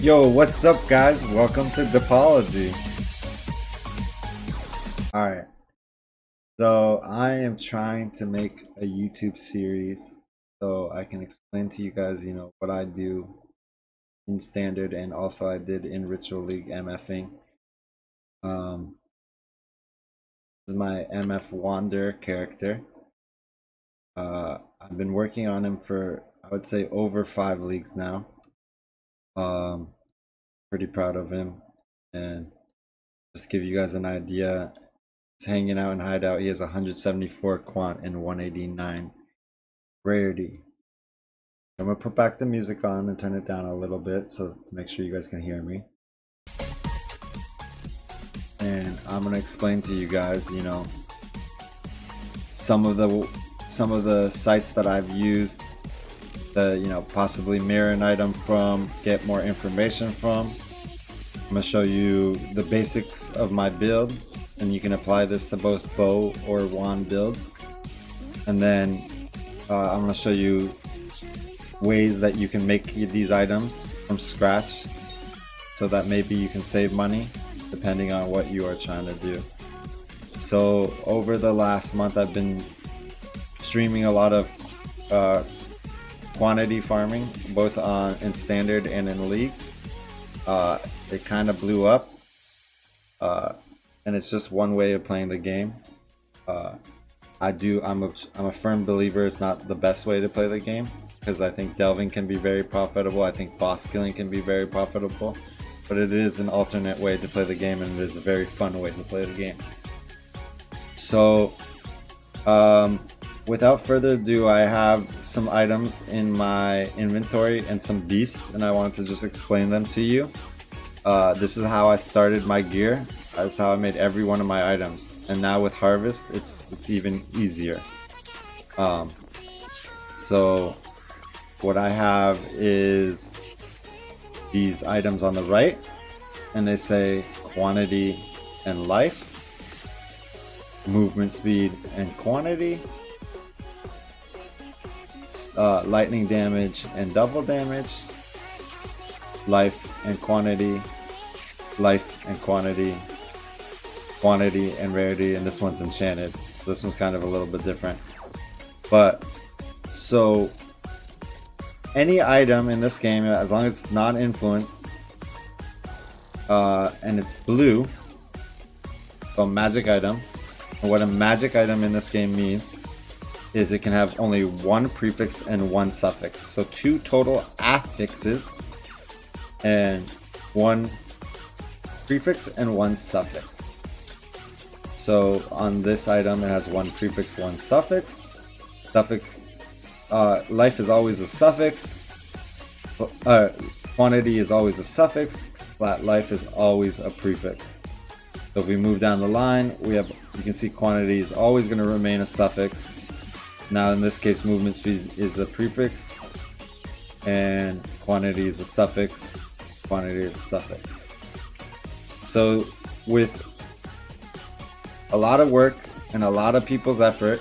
Yo, what's up guys? Welcome to Dapology. Alright, so I am trying to make a YouTube series so I can explain to you guys, what I do in Standard and also I did in Ritual League MFing. This is my MF Wander character. I've been working on him for, I would say, over 5 leagues now. Pretty proud of him, and just to give you guys an idea, he's hanging out in hideout. He has 174 quant and 189 rarity. I'm gonna put back the music on and turn it down a little bit so to make sure you guys can hear me, and I'm gonna explain to you guys some of the sites that I've used to possibly mirror an item from, get more information from. I'm gonna show you the basics of my build, and you can apply this to both bow or wand builds. And then I'm gonna show you ways that you can make these items from scratch so that maybe you can save money depending on what you are trying to do. So over the last month I've been streaming a lot of quantity farming, both in Standard and in League. It kind of blew up, and it's just one way of playing the game. I'm a firm believer it's not the best way to play the game, because I think delving can be very profitable. I think boss killing can be very profitable, but it is an alternate way to play the game, and it is a very fun way to play the game. So without further ado, I have some items in my inventory and some beasts, and I wanted to just explain them to you. This is how I started my gear. That's how I made every one of my items, and now with harvest it's even easier. So what I have is these items on the right, and they say quantity and life, movement speed and quantity, lightning damage and double damage, life and quantity, life and quantity, quantity and rarity, and this one's enchanted. This one's kind of a little bit different. But so any item in this game, as long as it's not influenced and it's blue, so magic item. And what a magic item in this game means is it can have only one prefix and one suffix. So 2 total affixes and 1 prefix and 1 suffix. So on this item it has 1 prefix, 1 suffix. Life is always a suffix. Quantity is always a suffix. Flat life is always a prefix. So if we move down the line, you can see quantity is always going to remain a suffix. Now in this case, movement speed is a prefix, and quantity is a suffix. Quantity is a suffix. So with a lot of work and a lot of people's effort,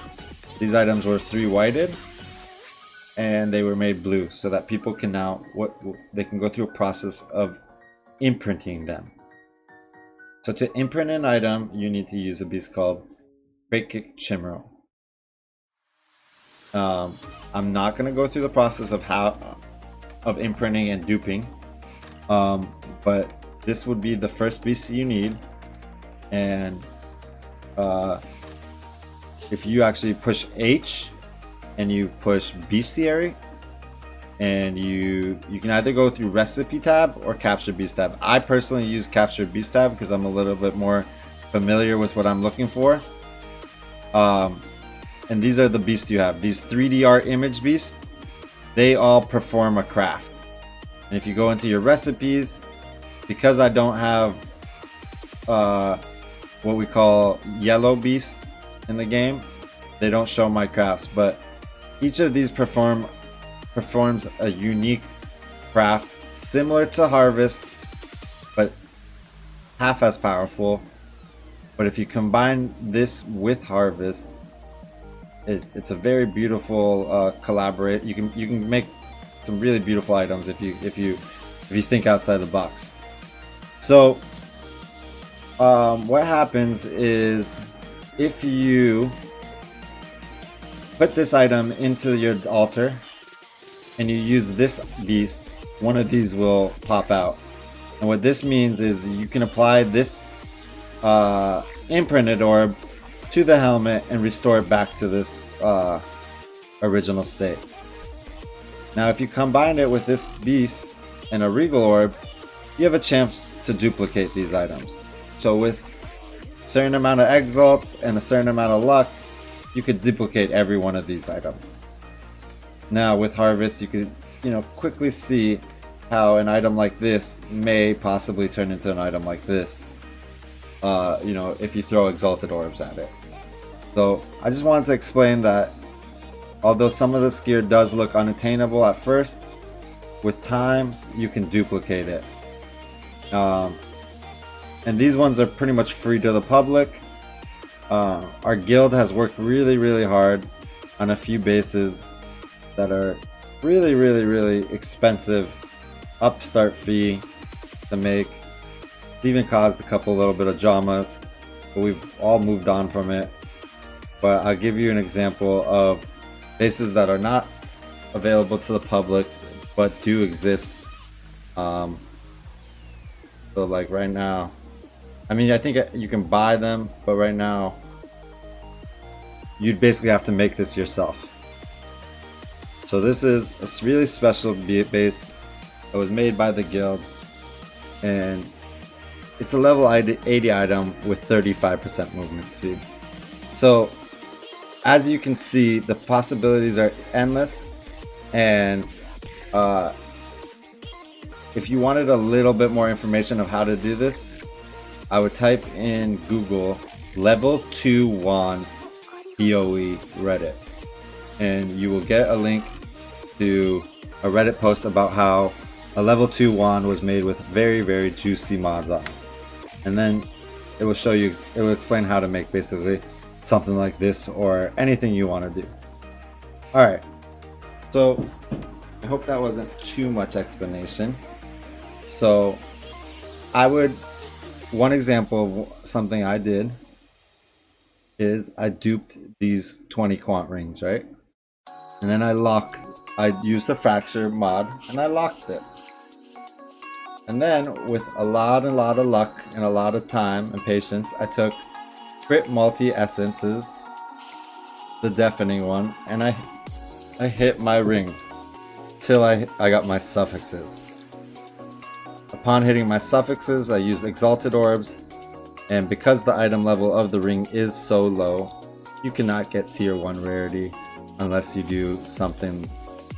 these items were 3-whited, and they were made blue so that people can now they can go through a process of imprinting them. So to imprint an item, you need to use a beast called Break Chimero. I'm not going to go through the process of imprinting and duping, but this would be the first beast you need. And if you actually push H and you push bestiary, and you can either go through recipe tab or capture beast tab. I personally use capture beast tab because I'm a little bit more familiar with what I'm looking for. And these are the beasts you have. These 3D art image beasts they all perform a craft. And if you go into your recipes, because I don't have what we call yellow beasts in the game, they don't show my crafts, but each of these performs a unique craft similar to harvest, but half as powerful. But if you combine this with harvest, it's a very beautiful collaborate. You can make some really beautiful items if you think outside the box. So what happens is, if you put this item into your altar and you use this beast, one of these will pop out. And what this means is you can apply this imprinted orb to the helmet and restore it back to this original state. Now if you combine it with this beast and a regal orb, you have a chance to duplicate these items. So with a certain amount of exalts and a certain amount of luck, you could duplicate every one of these items. Now with harvest, you could quickly see how an item like this may possibly turn into an item like this, if you throw exalted orbs at it. So I just wanted to explain that although some of this gear does look unattainable at first, with time you can duplicate it. And these ones are pretty much free to the public. Our guild has worked really hard on a few bases that are really expensive, upstart fee to make. It even caused a little bit of dramas, but we've all moved on from it. But I'll give you an example of bases that are not available to the public but do exist. So like right now, I mean, I think you can buy them, but right now you'd basically have to make this yourself. So this is a really special base that was made by the guild, and it's a level 80 item with 35% movement speed. So as you can see, the possibilities are endless, and if you wanted a little bit more information of how to do this, I would type in Google level 2 wand PoE Reddit, and you will get a link to a Reddit post about how a level 2 wand was made with very juicy mods on it. And then it will show you, it will explain how to make basically something like this or anything you want to do. Alright, so I hope that wasn't too much explanation. So one example of something I did is I duped these 20 quant rings, right? And then I used a fracture mod and I locked it. And then with a lot of luck and a lot of time and patience, I took crit multi essences, the deafening one, and I hit my ring till I got my suffixes. Upon hitting my suffixes, I used exalted orbs, and because the item level of the ring is so low, you cannot get tier 1 rarity unless you do something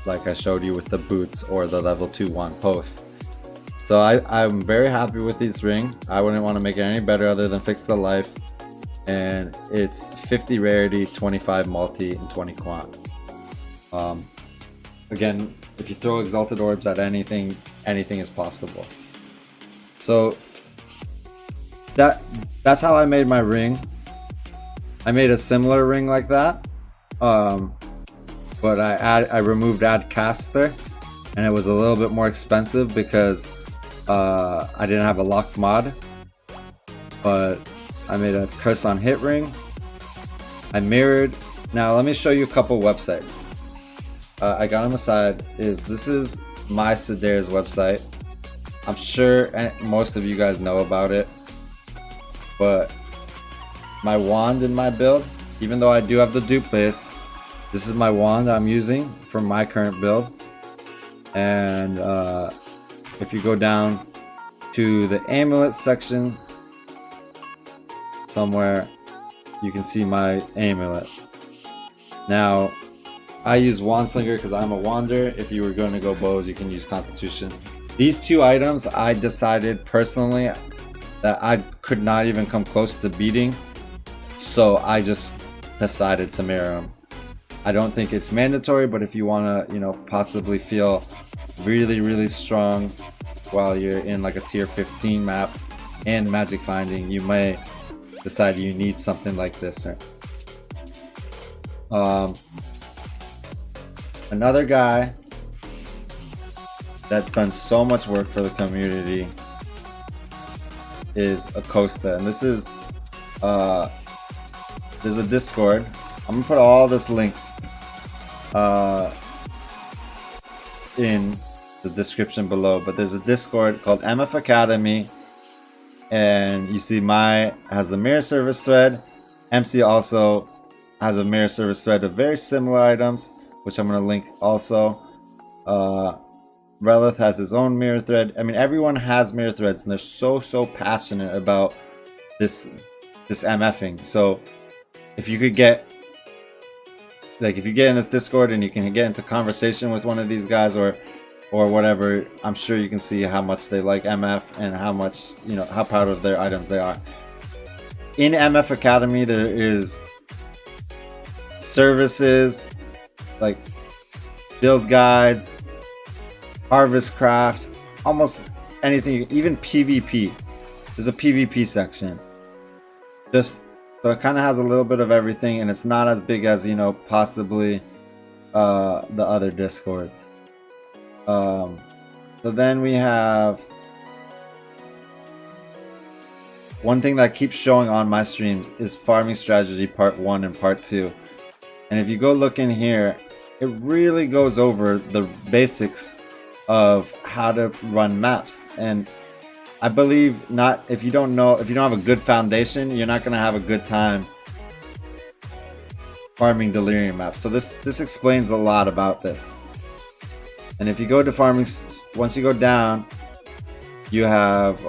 like I showed you with the boots or the level 2 wand post. So I'm very happy with this ring. I wouldn't want to make it any better other than fix the life, and it's 50 rarity, 25 multi, and 20 quant. Again, if you throw exalted orbs at anything is possible. So that's how I made my ring. I made a similar ring like that, but I removed add caster, and it was a little bit more expensive because I didn't have a locked mod. But I made a curse on hit ring. I mirrored. Now let me show you a couple websites. I got on the side. This is Mai Cedere's website. I'm sure most of you guys know about it, but my wand in my build, even though I do have the dupe base, this is my wand I'm using for my current build. And if you go down to the amulet section somewhere, you can see my amulet. Now I use Wandslinger because I'm a wander. If you were going to go bows, you can use Constitution. These two items, I decided personally that I could not even come close to beating, so I just decided to mirror them. I don't think it's mandatory, but if you want to, you know, possibly feel really strong while you're in like a tier 15 map and magic finding, you may decide you need something like this. Another guy that's done so much work for the community is Acosta, and this is there's a Discord. I'm gonna put all this links in the description below, but there's a Discord called MF Academy, and you see Mai has the mirror service thread. Emcii also has a mirror service thread of very similar items, which I'm going to link also. Relith has his own mirror thread. I mean, everyone has mirror threads, and they're so passionate about this MFing. So if you could get, like, if you get in this Discord and you can get into conversation with one of these guys or whatever, I'm sure you can see how much they like MF and how much, you know, how proud of their items they are. In MF Academy, there is services like build guides, harvest crafts, almost anything, even PvP. There's a PvP section. Just so it kind of has a little bit of everything, and it's not as big as, you know, possibly the other Discords. So then we have one thing that keeps showing on my streams is farming strategy part 1 and part 2. And if you go look in here, it really goes over the basics of how to run maps. And I believe if you don't have a good foundation, you're not going to have a good time farming delirium maps. So this explains a lot about this. And if you go to farming, once you go down, you have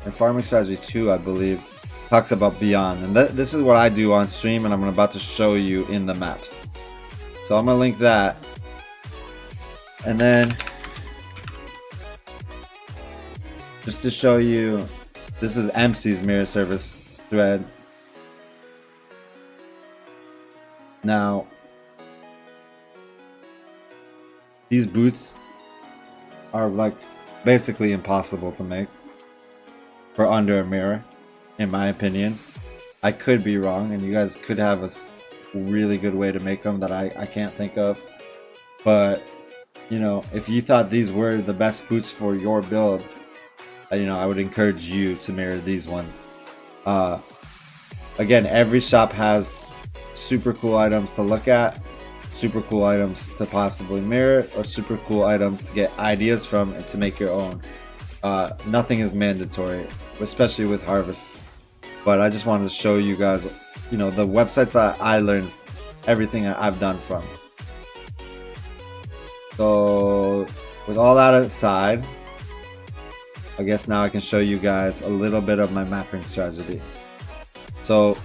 in farming strategy 2, I believe, talks about beyond, and this is what I do on stream, and I'm about to show you in the maps. So I'm gonna link that, and then just to show you, this is Emcii's mirror service thread. Now these boots are like basically impossible to make for under a mirror, in my opinion. I could be wrong, and you guys could have a really good way to make them that I can't think of. But, you know, if you thought these were the best boots for your build, you know, I would encourage you to mirror these ones. Again, every shop has super cool items to look at, super cool items to possibly mirror, or super cool items to get ideas from and to make your own. Nothing is mandatory, especially with Harvest. But I just wanted to show you guys, you know, the websites that I learned everything I've done from. So with all that aside, I guess now I can show you guys a little bit of my mapping strategy. So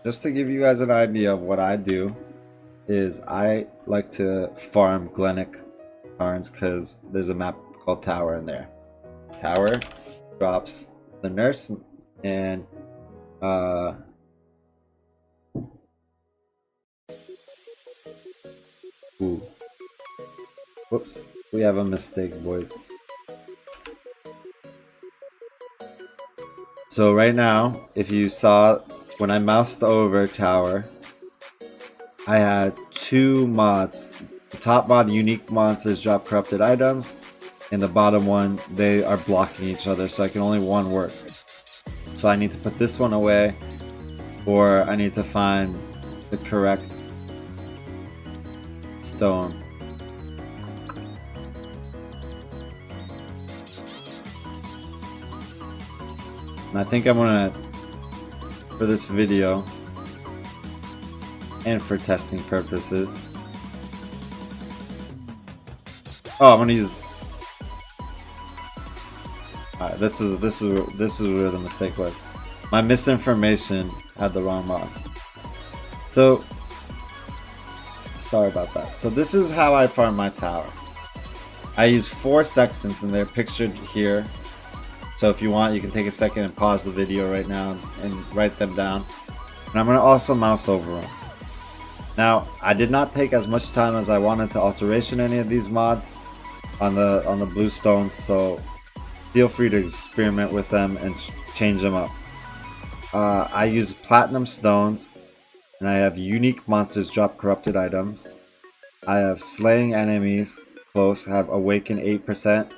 just to give you guys an idea of what I do, is I like to farm Glennick Tarns because there's a map called Tower in there. Tower drops the nurse and ooh. Whoops, we have a mistake, boys. So right now, if you saw when I moused over Tower, I had 2 mods. The top mod, unique monsters drop corrupted items, and the bottom one, they are blocking each other, so I can only one work. So I need to put this one away, or I need to find the correct stone. And I think I'm gonna, for this video, and for testing purposes. Oh, I'm gonna use. Alright, this is where the mistake was. My misinformation had the wrong mod. So sorry about that. So this is how I farm my tower. I use 4 sextants and they're pictured here. So if you want, you can take a second and pause the video right now and write them down. And I'm going to also mouse over them. Now, I did not take as much time as I wanted to alteration any of these mods on the blue stones, so feel free to experiment with them and change them up. I use platinum stones, and I have unique monsters drop corrupted items. I have slaying enemies close, have awaken 8%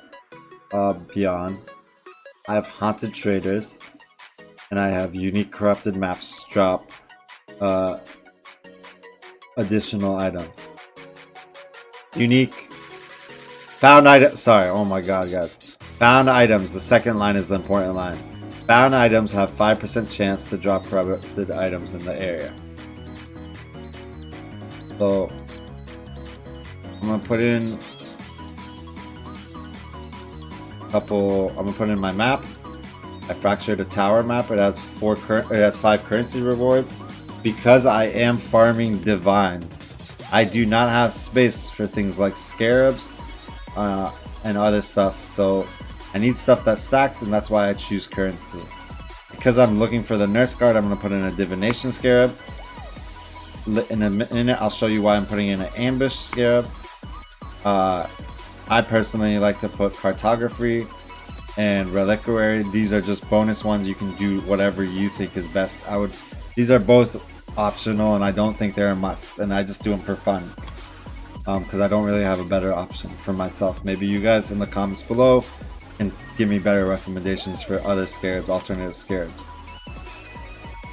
beyond. I have haunted traders, and I have unique corrupted maps drop additional items. Unique found item. Sorry, oh my god, guys. Found items. The second line is the important line. Found items have 5% chance to drop corrupted items in the area. So I'm gonna put in a couple. I'm gonna put in my map. I fractured a tower map. It has 5 currency rewards. Because I am farming divines, I do not have space for things like scarabs and other stuff, so I need stuff that stacks, and that's why I choose currency. Because I'm looking for the nurse guard, I'm going to put in a divination scarab. In a minute I'll show you why I'm putting in an ambush scarab. I personally like to put cartography and reliquary. These are just bonus ones. You can do whatever you think is best. These are both optional, and I don't think they're a must, and I just do them for fun because I don't really have a better option for myself. Maybe you guys in the comments below can give me better recommendations for other scarabs, alternative scarabs.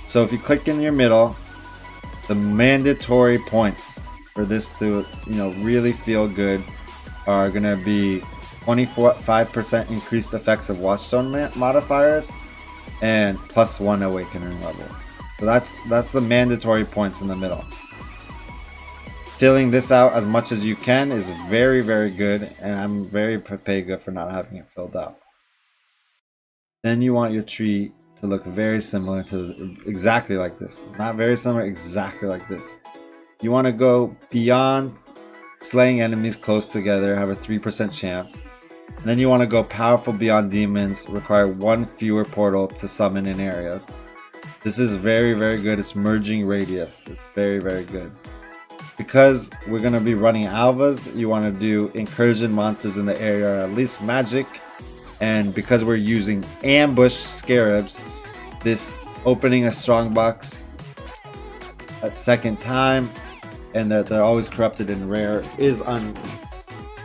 So if you click in your middle, the mandatory points for this to really feel good are going to be 25% increased effects of watchstone modifiers and +1 awakening level. So that's the mandatory points in the middle. Filling this out as much as you can is very, very good, and I'm very good for not having it filled out. Then you want your tree to look very similar to exactly like this. Not very similar, exactly like this. You want to go beyond slaying enemies close together, have a 3% chance. And then you want to go powerful beyond demons, require 1 fewer portal to summon in areas. This is very, very good. It's merging radius. It's very, very good. Because we're going to be running alvas, you want to do incursion monsters in the area, or at least magic. And because we're using ambush scarabs, this opening a strongbox at second time, and they're always corrupted and rare, is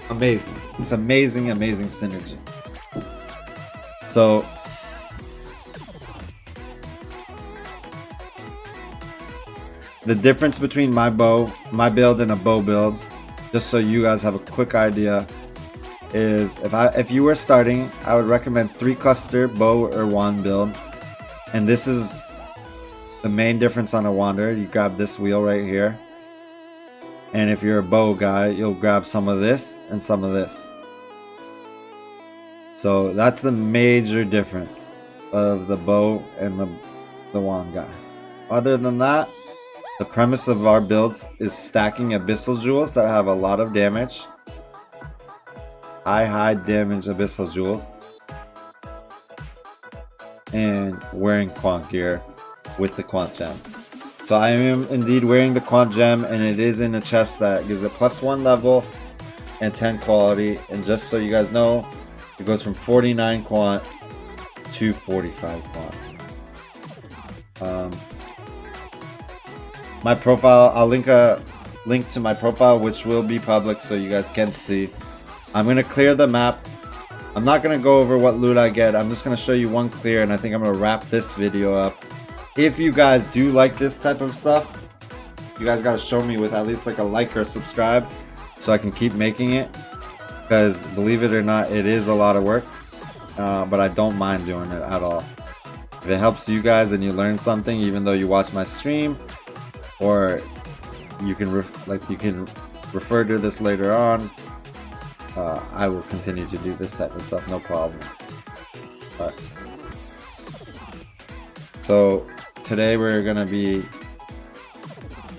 amazing. It's amazing, amazing synergy. So the difference between my build and a bow build, just so you guys have a quick idea, is if you were starting, I would recommend 3 cluster bow or wand build. And this is the main difference on a wander. You grab this wheel right here. And if you're a bow guy, you'll grab some of this and some of this. So that's the major difference of the bow and the wand guy. Other than that, the premise of our builds is stacking abyssal jewels that have a lot of damage. High damage abyssal jewels. And wearing quant gear with the quant gem. So I am indeed wearing the quant gem, and it is in a chest that gives it +1 level and 10 quality. And just so you guys know, it goes from 49 quant to 45 quant. My profile, I'll link to my profile, which will be public so you guys can see. I'm going to clear the map. I'm not going to go over what loot I get. I'm just going to show you one clear, and I think I'm going to wrap this video up. If you guys do like this type of stuff, you guys got to show me with at least like a like or a subscribe so I can keep making it. Because believe it or not, it is a lot of work. But I don't mind doing it at all. If it helps you guys and you learn something, even though you watch my stream, or you can refer to this later on, I will continue to do this type of stuff, no problem. But so today we're gonna be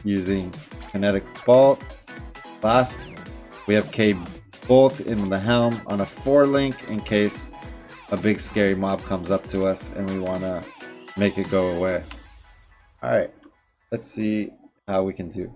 using kinetic bolt Last, we have K bolt in the helm on a 4-link in case a big scary mob comes up to us and we want to make it go away. Alright, let's see how we can do.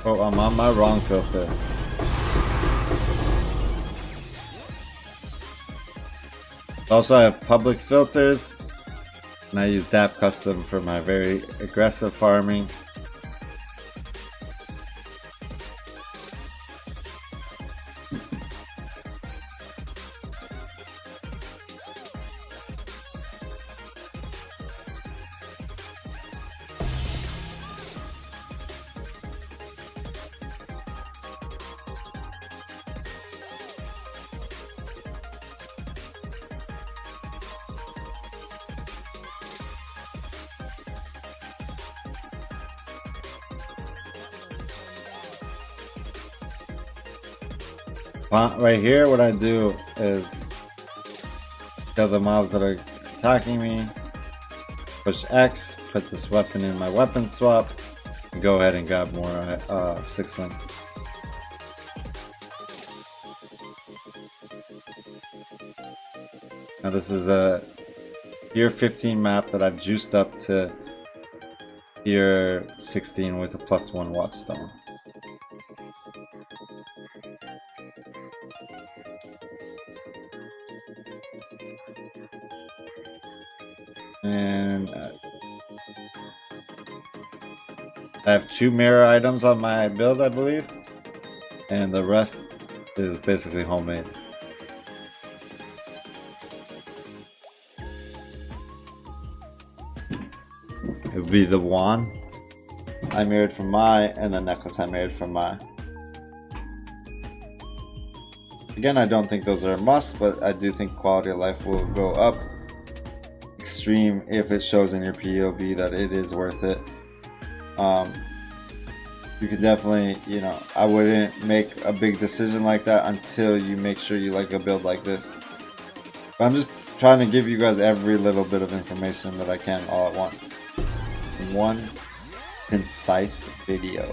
Oh, I'm on my wrong filter. Also, I have public filters, and I use Dap Custom for my very aggressive farming. Right here, what I do is kill the mobs that are attacking me, push X, put this weapon in my weapon swap, and go ahead and grab more 6-link. Now this is a tier 15 map that I've juiced up to tier 16 with a +1 watchstone. And I have 2 mirror items on my build, I believe, and the rest is basically homemade. It would be the wand I mirrored from Mai and the necklace I mirrored from Mai. Again, I don't think those are a must, but I do think quality of life will go up extreme if it shows in your POV that it is worth it. You could definitely, you know, I wouldn't make a big decision like that until you make sure you like a build like this. But I'm just trying to give you guys every little bit of information that I can all at once in one concise video.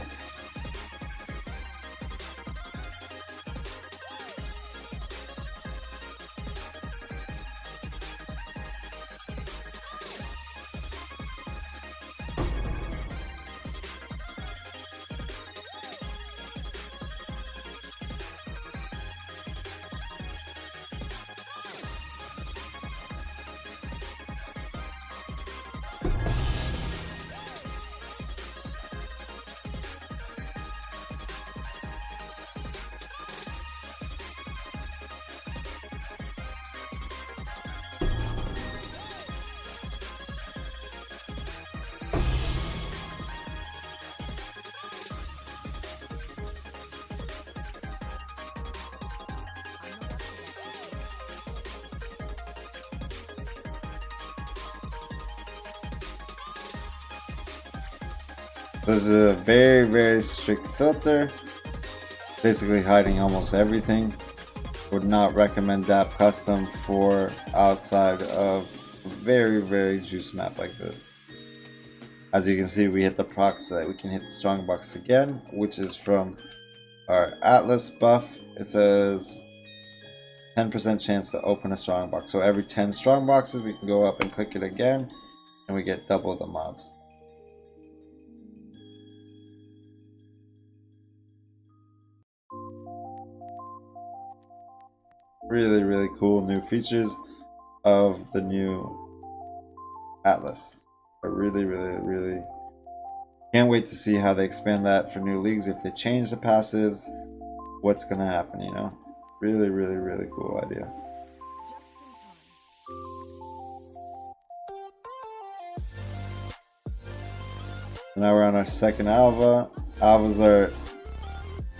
This is a very strict filter, basically hiding almost everything. Would not recommend Dap Custom for outside of a very juice map like this. As you can see, we hit the proc so that we can hit the strongbox again, which is from our Atlas buff. It says 10% chance to open a strongbox. So every 10 strongboxes, we can go up and click it again, and we get double the mobs. Really cool new features of the new Atlas. I really can't wait to see how they expand that for new leagues. If they change the passives, what's gonna happen, you know? Really cool idea. Now we're on our second alpha. Alphas are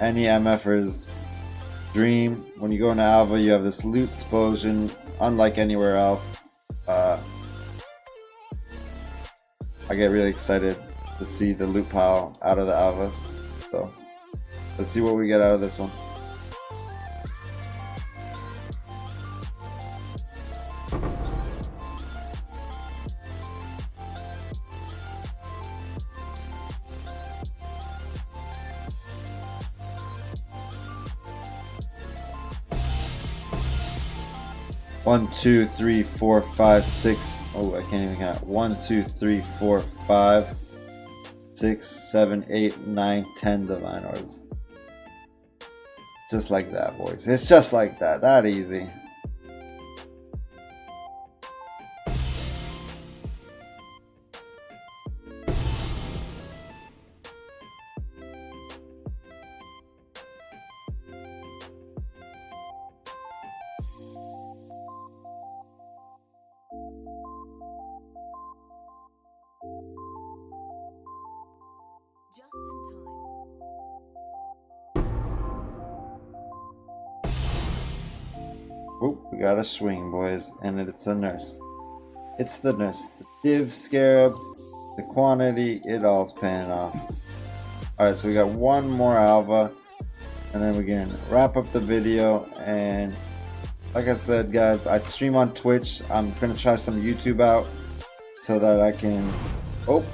any MFer's dream. When you go into alpha, you have this loot explosion, unlike anywhere else. I get really excited to see the loot pile out of the alphas. So let's see what we get out of this one. One, two, three, four, five, six. Oh, I can't even count. 1, 2, 3, 4, 5, 6, 7, 8, 9, 10 divine orbs. Just like that, boys. It's just like that. That easy. Just in time. Oh, we got a swing, boys, and it's a nurse. It's the nurse. The div scarab, the quantity, it all's paying off. Alright, so we got one more alpha, and then we can wrap up the video. And like I said, guys, I stream on Twitch. I'm gonna try some YouTube out so that I can. Oh,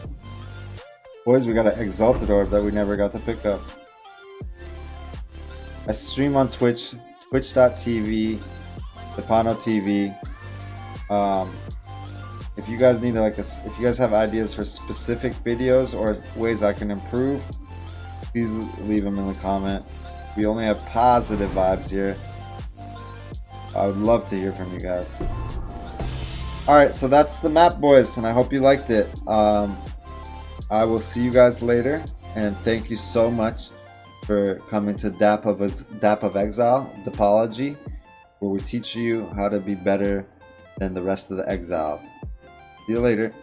boys, we got an exalted orb that we never got to pick up. I stream on Twitch, twitch.tv, DapanoTV. If you guys need if you guys have ideas for specific videos or ways I can improve, please leave them in the comment. We only have positive vibes here. I would love to hear from you guys. Alright, so that's the map, boys, and I hope you liked it. I will see you guys later, and thank you so much for coming to Dap of Exile, Dapology, where we teach you how to be better than the rest of the exiles. See you later.